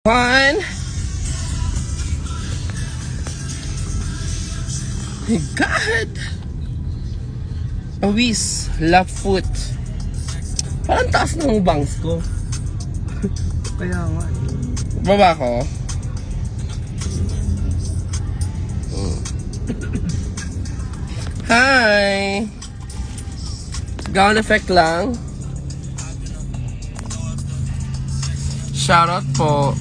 One. My God. Awis. Left foot. Parang taas ng bangs ko. Kaya nga. Baba ko. Hi. Gown effect lang. Shoutout po.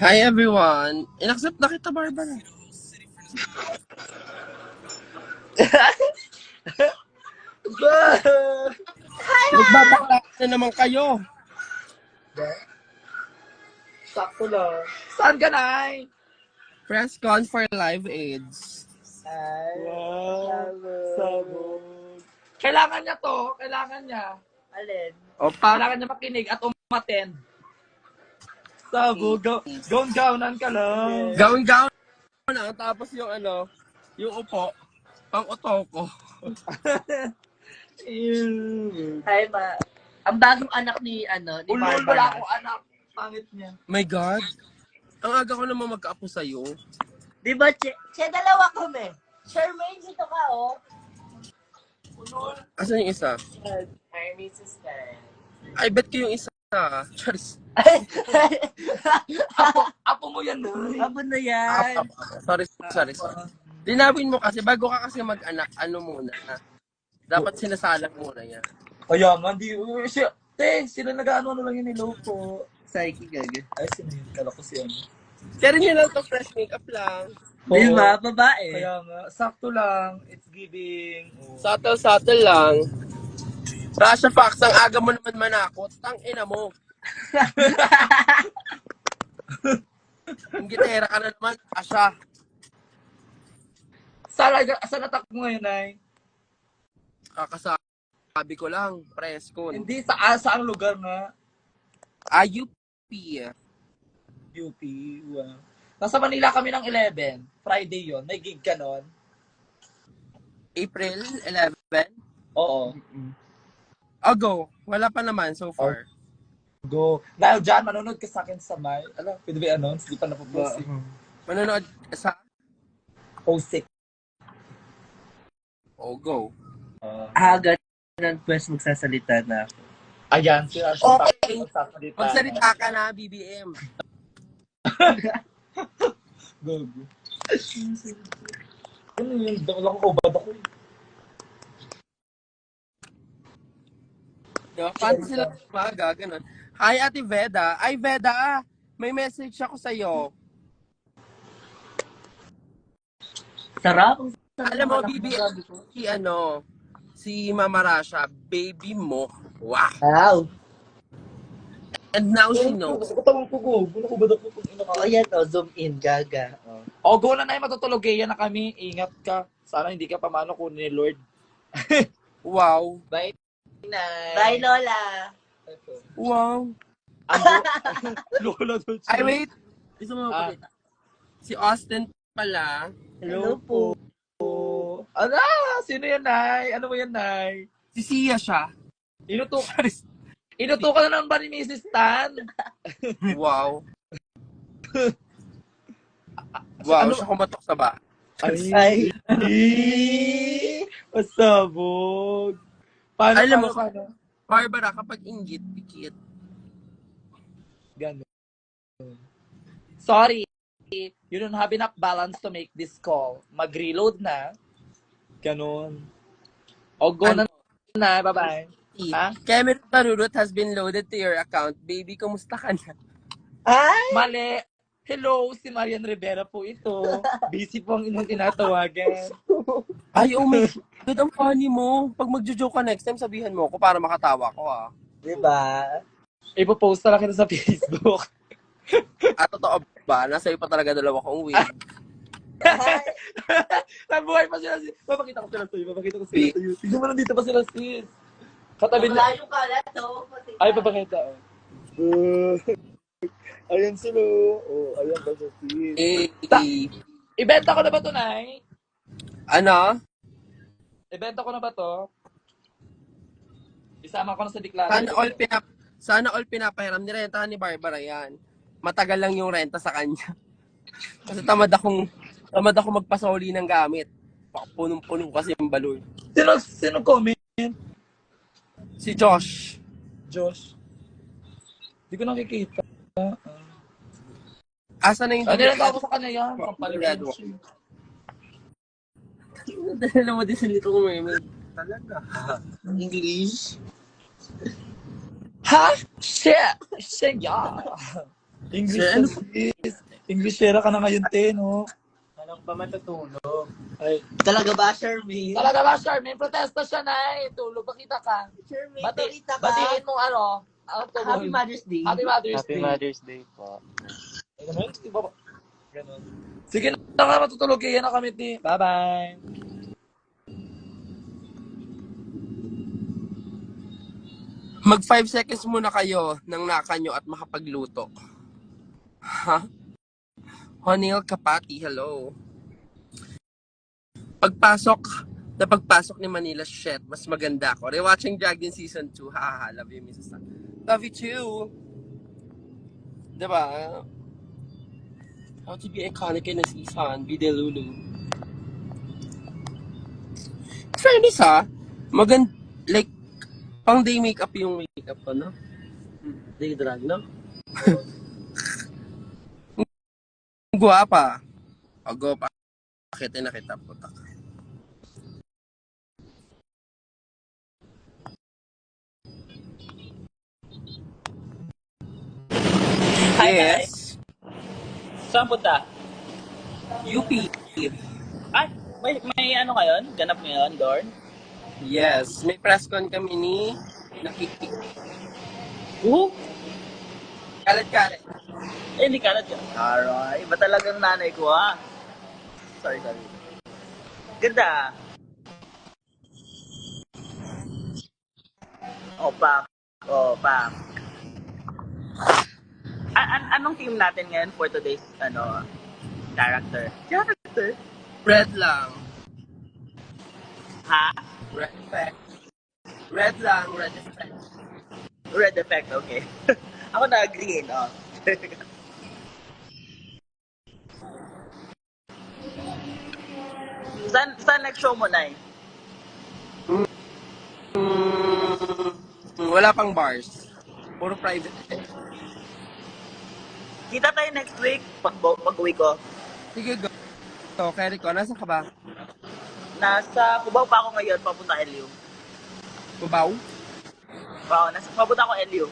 Hi everyone. In-accept na kita, Barbara. Nagbabakla na naman kayo. Sakto lang. Saan ka, Nay? Press con for live aids. Wow. Sabog. Kailangan niya to. Kailangan niya. Alin? Opa. Kailangan niya makinig at umattend. Sabog. Gawin-gawnan ka lang. Gawin-gawin na. Tapos yung yung upo. Pang-uto ko. Hi, ma. Ang bagong anak ni Ulol, wala Barbara. akong anak. Pangit niya. My God. Ang aga ko naman magkaapo sa'yo. Di ba, dalawa kami. Charmaine, dito ka, oh. Ulol. Asan yung isa? Hi, Mrs. Karen. I bet ko yung isa. Charis. Apo mo yan, Nay. Abo na yan. Sorry. Linawin mo kasi, bago ka kasi mag-anak, muna. Dapat sinasalang muna yan. Kaya nga, di. Sila nag-ano lang yun, niloko. Psyche, gaga. Ay, sino yun? Kala ko siya. Pero yun lang to, fresh makeup lang. Di ba, babae? Kaya nga, sakto lang. It's giving. Subtle lang. Rasha Fox, ang aga mo naman manakot. Tang ina mo. Ang gitera ka na naman, Asha. Saan attack mo ngayon, Nay? Kakasabi ko lang, press con. Hindi, saang lugar nga? UP. UP. Wow. Nasa Manila kami ng 11. Friday yon. May gig ka nun? April 11. Oo. Go. Wala pa naman so far. Go. Dahil dyan, manonood ka sa akin sa May. Alam, pwede ba i-announce? Di pa napopost. Manonood ka sa Post go. Aga ng quest magsasalita na ako. Ayan, sila. Okay. Magsalita ka na, BBM. Go. Ano yun? Wala ko ubad ako eh. Diba? Paano sila umaga? Ganun. Hi, Ate Veda. Ay, Veda, may message ako sa'yo. Sarap. Alam mo, BBM, si Mama Rasha, baby mo. Wow. Wow. And now she knows. Tawang ko go. Wala ko ubad ako pag ina Oh, ayan, oh, zoom in, gaga. Oh. O, go na na, matutulog na kami. Ingat ka. Sana hindi ka pamano kunin ni Lord. Wow. Bye, Nay. Bye, Lola. Wow. Lola doon siya. Ay, wait. Gusto mo makita. Si Austin pala. Hello po. Ano? Sino yan, Nay? Ano mo yan, Nay? Si Sia siya. Inutukan na naman ba ni Mrs. Tan? Wow. Wow, Ano? siya kumatok sa ba? Ay. Pasabog. Paano, Alam mo, paano? Barbara, kapag inggit, pikit. Gano'n. Sorry. You don't have enough balance to make this call. Mag-reload na. Ganon. O, go na na. Bye-bye. Ha? Cameron Tarurut has been loaded to your account. Baby, kumusta ka na? Ay! Mali. Hello, si Marian Rivera po ito. Busy po ang inyong tinatawagan. Ay, oh my God, ang funny mo. Pag magjo-joke ka next time, sabihan mo ako para makatawa ko, ah. Diba? Ipopost na lang kita sa Facebook. At totoo ba? Nasa iyo pa talaga dalawa kong wig. Nabuhay pa sila sis. Papakita ko sila sa'yo. Papakita ko sila sa'yo. Tignan mo nandito pa sila sis. Katabi na. Malayo ka na to. Ay, papakita. Oh. Ayan sila. Oh, ayan ba si Eh, Ibenta ko na ba to, Nay? ano? Ibenta ko na ba to? Isama ko na sa deklarasyon. Sana all pinapahiram ni renta ni Barbara yan. Matagal lang yung renta sa kanya. Kasi tamad ako magpasoli ng gamit. Punong-puno kasi yung balon. Sino comment? Si Josh. Josh. Hindi ko nakikita. Asa na yung Nilanda ko sa kanya yan. Red Pampalitan one. siya. Dahil mo din sa nito kung may talaga. English. Ha? Shit! Shit, yeah. English Shit, ano? sis. English share ka na ngayon, te, no? Alam ba matutulog? Ay. Talaga ba, Charmaine? Talaga ba, Charmaine? Protesta siya na eh. Tulog, bakita ka. Charmaine, Bati, balita ka. batiin mong ano. Happy Mother's Day. Happy Mother's Happy Day. Mother's Day po. Ay, naman, di ba? Ganun. Sige na nga, matutulog. Kaya na kami, ti. Bye-bye. Mag 5 seconds muna kayo ng naka nyo at makapagluto. Ha? Honil Kapati, hello. Pagpasok ni Manila, shit, mas maganda ako. Rewatching Drag din Season 2, haha, love you, Mrs. Tan. Love you too. Diba? How to be iconic in a season, be the Lulu. Fairness ha, like, pang day makeup yung makeup ko, no? Day drag, no? Guwapa. O, go pa. Pakitin na kita, putak. Hi, Yes. Saan punta? UP. Ay, may ano ngayon? Ganap ngayon, Dorn? Yes. May press con kami ni Nakiki. Kalat-kalat. Eh, hindi ka na dyan. Aray, iba talagang nanay ko, ha? Sorry. Ganda. Opak. Anong team natin ngayon for today's, character? Red lang. Ha? Red effect. Red lang, red effect. Red effect, okay. Ako na green, oh. Saan next show mo, Nay? Wala pang bars. Puro private. Kita tayo next week, pag-uwi ko. Sige, go. So, Kerry ko, nasa ka ba? Nasa Cubao pa ako ngayon, papunta LU. Babaw? Wow, papunta ako LU.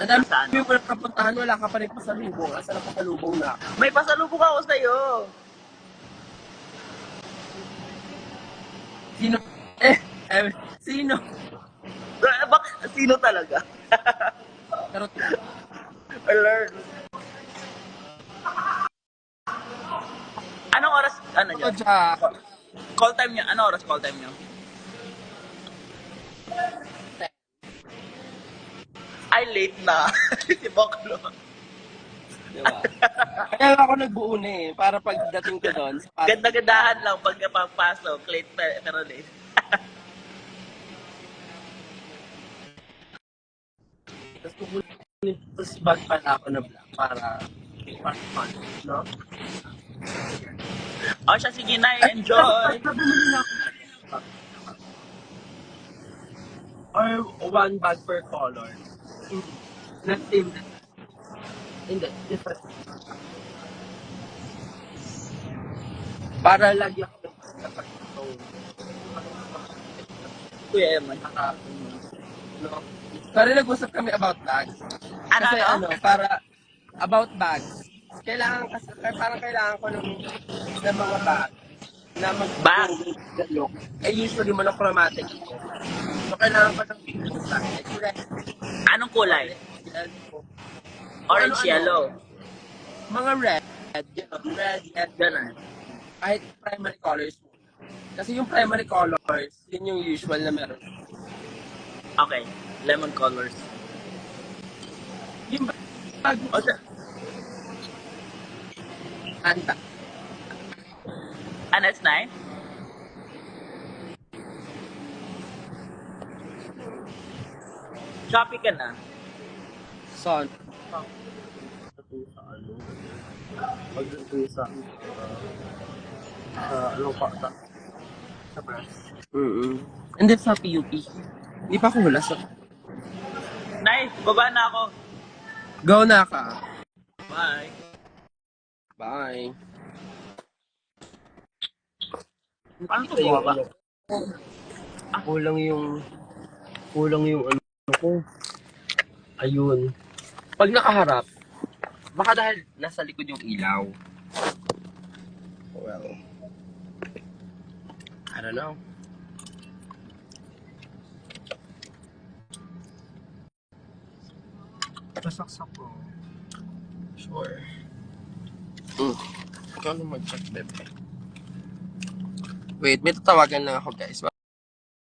Ang dami Saan? mo na kapuntahan, wala ka pa rin pasalubong. Asa na pasalubong na? May pasalubong ako sa'yo. Sino? Sino? Bakit? Sino talaga? Charot. Alert. Anong oras, nyo? Ako dyan. Call time nyo? Anong oras call time nyo? Ay, late na. Si Boklo. Diba? Kaya nga ako nagbuo na eh. Para pagdating ko doon. Ganda-gandahan lang pagkapapasok. Late pero late. Tapos kukunin. Tapos bag pala ako na black para fun. No? O siya, sige na, enjoy. Bumili na ako. Or one bag per color. Not same. Hindi, different. Para lagi ako dapat ito. Kuya Eman. No? Pero nag-usap kami about bags. Kasi para about bags. Parang kailangan ko ng mga bag na Bag? look. Eh usually monochromatic. So kailangan ko ng bag. Anong kulay? Orange, yellow. Mga red, red, Ganun. kahit primary colors. Kasi yung primary colors, yun yung usual na meron. Okay. Lemon colors. Pag O, anta. ano, it's 9? Shopee ka na? Son. Sa ano, pagdating sa ano pa, sa press. Hindi sa PUP. Hindi pa ako hula sa... Nice, baba na ako. Go na ka. Bye. Bye. Paano ito bumaba? Kulang yung ano ko. Ayun. Pag nakaharap, baka dahil nasa likod yung ilaw. Well, I don't know. Pasaksak ko. Sure. Ikaw na mag-check, bebe. Wait, may tatawagan lang ako, guys.